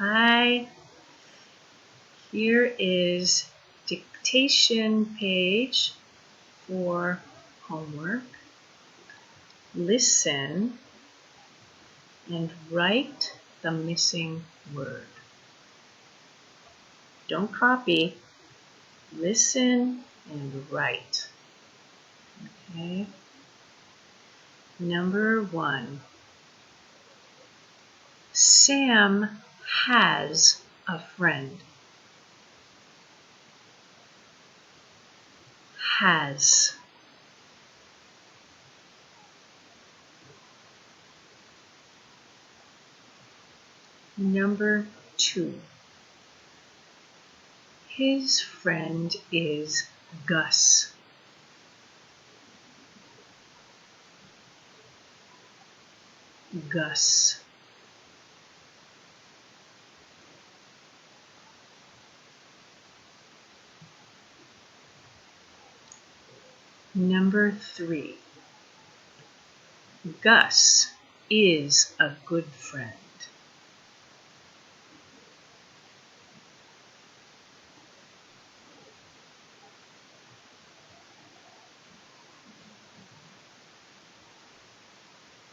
Hi, here is dictation page for homework. Listen and write the missing word. Don't copy, listen and write. Okay. Number 1. Sam has a friend. Has. Number 2. His friend is Gus. Gus. Number 3. Gus is a good friend.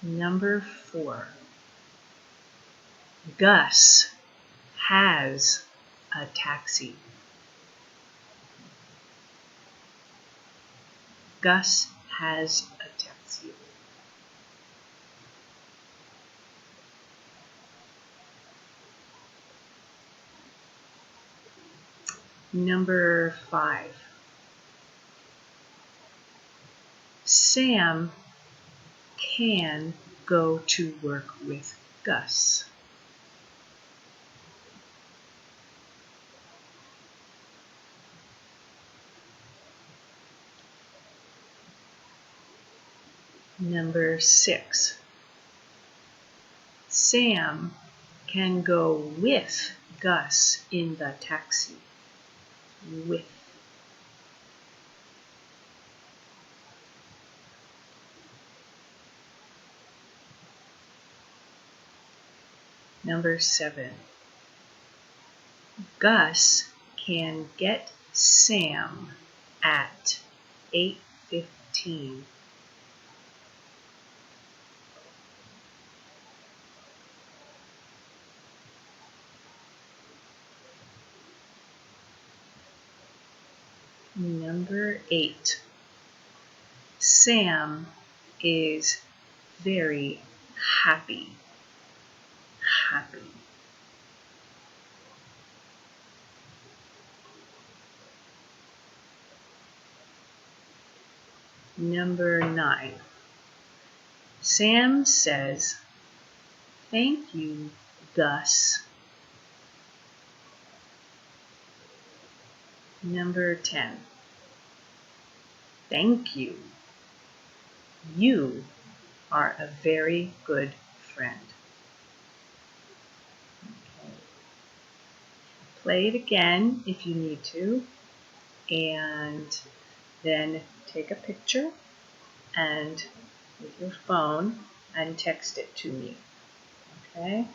Number 4. Gus has a taxi. Gus has a taxi. Number 5. Sam can go to work with Gus. Number 6. Sam can go with Gus in the taxi. With. Number 7. Gus can get Sam at 8:15. Number 8. Sam is very happy. Happy. Number 9. Sam says, "Thank you, Gus." Number 10. Thank you. You are a very good friend. Okay. Play it again if you need to, and then take a picture and with your phone and text it to me. Okay?